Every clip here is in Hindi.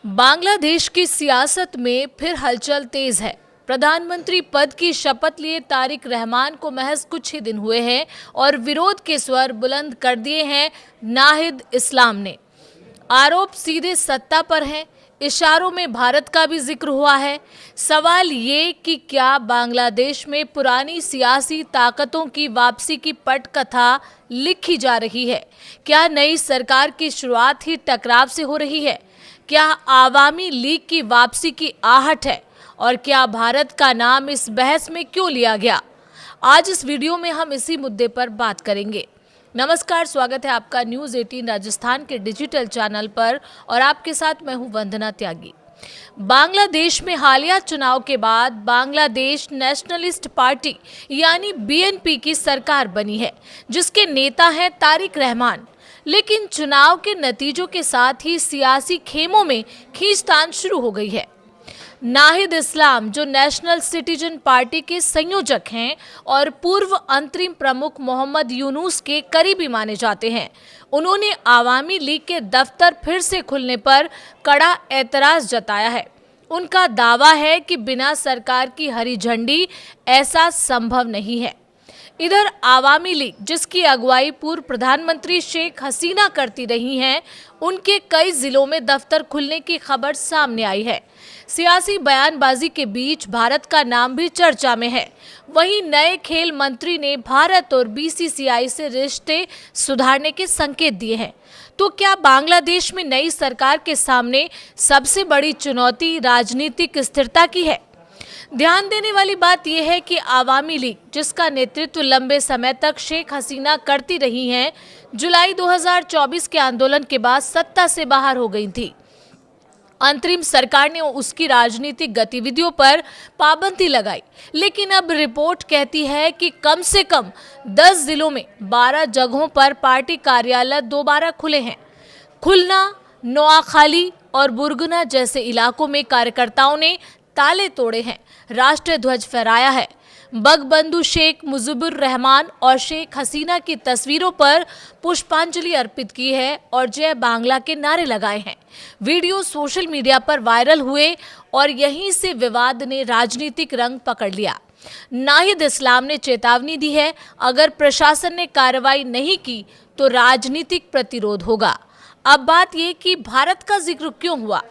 बांग्लादेश की सियासत में फिर हलचल तेज है। प्रधानमंत्री पद की शपथ लिए तारिक रहमान को महज कुछ ही दिन हुए हैं और विरोध के स्वर बुलंद कर दिए हैं नाहिद इस्लाम ने। आरोप सीधे सत्ता पर हैं, इशारों में भारत का भी जिक्र हुआ है। सवाल ये कि क्या बांग्लादेश में पुरानी सियासी ताकतों की वापसी की पटकथा लिखी जा रही है? क्या नई सरकार की शुरुआत ही टकराव से हो रही है? क्या आवामी लीग की वापसी की आहट है? और क्या भारत का नाम इस बहस में क्यों लिया गया? आज इस वीडियो में हम इसी मुद्दे पर बात करेंगे। नमस्कार, स्वागत है आपका न्यूज़ 18 राजस्थान के डिजिटल चैनल पर और आपके साथ मैं हूं वंदना त्यागी। बांग्लादेश में हालिया चुनाव के बाद बांग्लादेश नेशनलिस्ट पार्टी यानी बीएनपी की सरकार बनी है, जिसके नेता हैं तारिक रहमान। लेकिन चुनाव के नतीजों के साथ ही सियासी खेमों में खींचतान शुरू हो गई है। नाहिद इस्लाम, जो नेशनल सिटीजन पार्टी के संयोजक हैं और पूर्व अंतरिम प्रमुख मोहम्मद यूनुस के करीबी माने जाते हैं, उन्होंने आवामी लीग के दफ्तर फिर से खुलने पर कड़ा एतराज जताया है। उनका दावा है कि बिना सरकार की हरी झंडी ऐसा संभव नहीं है। इधर आवामी लीग, जिसकी अगुवाई पूर्व प्रधानमंत्री शेख हसीना करती रही हैं, उनके कई जिलों में दफ्तर खुलने की खबर सामने आई है। सियासी बयानबाजी के बीच भारत का नाम भी चर्चा में है। वहीं नए खेल मंत्री ने भारत और बीसीसीआई से रिश्ते सुधारने के संकेत दिए हैं। तो क्या बांग्लादेश में नई सरकार के सामने सबसे बड़ी चुनौती राजनीतिक स्थिरता की है? ध्यान देने वाली बात यह है कि आवामी लीग, जिसका नेतृत्व लंबे समय तक शेख हसीना करती रही हैं, जुलाई 2024 के आंदोलन के बाद सत्ता से बाहर हो गई थी। अंतरिम सरकार ने उसकी राजनीतिक गतिविधियों पर पाबंदी लगाई, लेकिन अब रिपोर्ट कहती है कि कम से कम 10 जिलों में 12 जगहों पर पार्टी कार्यालय दोबारा खुले हैं। खुलना, नोआखाली और बुरगुना जैसे इलाकों में कार्यकर्ताओं ने ताले तोड़े हैं, राष्ट्रीय ध्वज फहराया है, बंगबंधु शेख मुजीबुर रहमान और शेख हसीना की तस्वीरों पर पुष्पांजलि अर्पित की है और जय बांग्ला के नारे लगाए हैं। वीडियो सोशल मीडिया पर वायरल हुए और यहीं से विवाद ने राजनीतिक रंग पकड़ लिया। नाहिद इस्लाम ने चेतावनी दी है, अगर प्रशासन ने कार्रवाई नहीं की तो राजनीतिक प्रतिरोध होगा। अब बात यह कि भारत का जिक्र क्यों हुआ?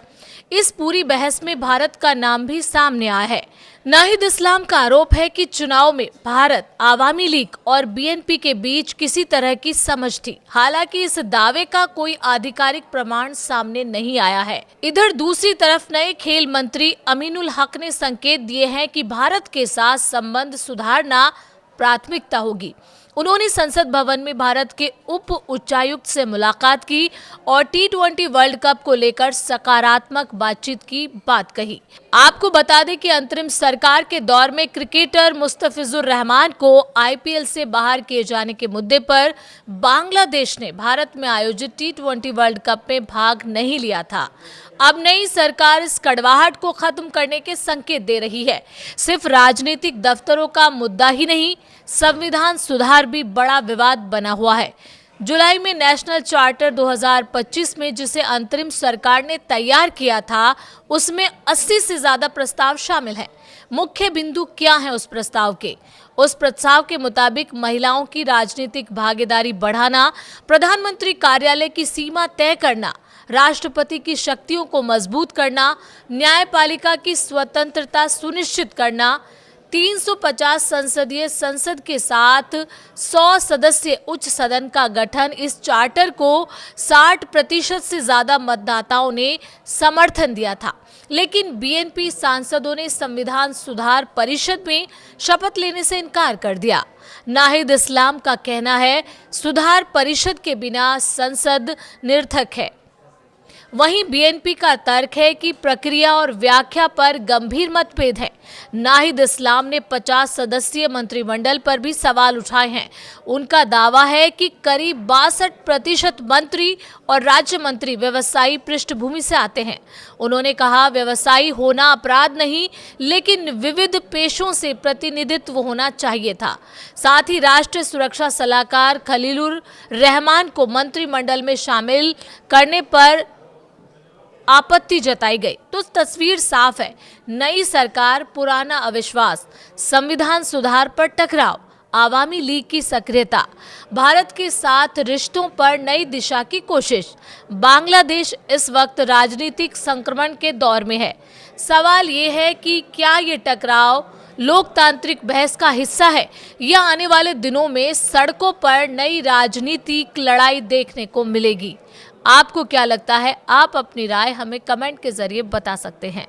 इस पूरी बहस में भारत का नाम भी सामने आया है। नाहिद इस्लाम का आरोप है कि चुनाव में भारत, आवामी लीग और बीएनपी के बीच किसी तरह की समझ थी। हालांकि इस दावे का कोई आधिकारिक प्रमाण सामने नहीं आया है। इधर दूसरी तरफ नए खेल मंत्री अमीनुल हक ने संकेत दिए हैं कि भारत के साथ संबंध सुधारना प्राथमिकता होगी। उन्होंने संसद भवन में भारत के उप उच्चायुक्त से मुलाकात की और T20 वर्ल्ड कप को लेकर सकारात्मक बातचीत की बात कही। आपको बता दें कि अंतरिम सरकार के दौर में क्रिकेटर मुस्तफिजुर रहमान को आईपीएल से बाहर किए जाने के मुद्दे पर बांग्लादेश ने भारत में आयोजित T20 वर्ल्ड कप में भाग नहीं लिया था। अब नई सरकार इस कड़वाहट को खत्म करने के संकेत दे रही है। सिर्फ राजनीतिक दफ्तरों का मुद्दा ही नहीं, संविधान सुधार भी बड़ा विवाद बना हुआ है। जुलाई में नेशनल चार्टर 2025 में, जिसे अंतरिम सरकार ने तैयार किया था, उसमें 80 से ज्यादा प्रस्ताव शामिल हैं। मुख्य बिंदु क्या है उस प्रस्ताव के? उस प्रस्ताव के मुताबिक महिलाओं की राजनीतिक भागीदारी बढ़ाना, प्रधानमंत्री कार्यालय की सीमा तय करना, राष्ट्रपति की शक्तियों को मजबूत करना, न्यायपालिका की स्वतंत्रता सुनिश्चित करना, 350 संसदीय संसद के साथ 100 सदस्य उच्च सदन का गठन। इस चार्टर को 60% से ज्यादा मतदाताओं ने समर्थन दिया था, लेकिन बीएनपी सांसदों ने संविधान सुधार परिषद में शपथ लेने से इनकार कर दिया। नाहिद इस्लाम का कहना है, सुधार परिषद के बिना संसद निरर्थक है। वहीं बीएनपी का तर्क है कि प्रक्रिया और व्याख्या पर गंभीर मतभेद है। नाहिद इस्लाम ने 50 सदस्यीय मंत्रिमंडल पर भी सवाल उठाए हैं। उनका दावा है कि करीब 62% मंत्री और राज्य मंत्री व्यवसायी पृष्ठभूमि से आते हैं। उन्होंने कहा, व्यवसायी होना अपराध नहीं, लेकिन विविध पेशों से प्रतिनिधित्व होना चाहिए था। साथ ही राष्ट्रीय सुरक्षा सलाहकार खलीलुर रहमान को मंत्रिमंडल में शामिल करने पर आपत्ति जताई गई। तो तस्वीर साफ है, नई सरकार, पुराना अविश्वास, संविधान सुधार पर टकराव, आवामी लीग की सक्रियता, भारत के साथ रिश्तों पर नई दिशा की कोशिश। बांग्लादेश इस वक्त राजनीतिक संक्रमण के दौर में है। सवाल ये है कि क्या ये टकराव लोकतांत्रिक बहस का हिस्सा है या आने वाले दिनों में सड़कों पर नई राजनीतिक लड़ाई देखने को मिलेगी। आपको क्या लगता है? आप अपनी राय हमें कमेंट के जरिए बता सकते हैं।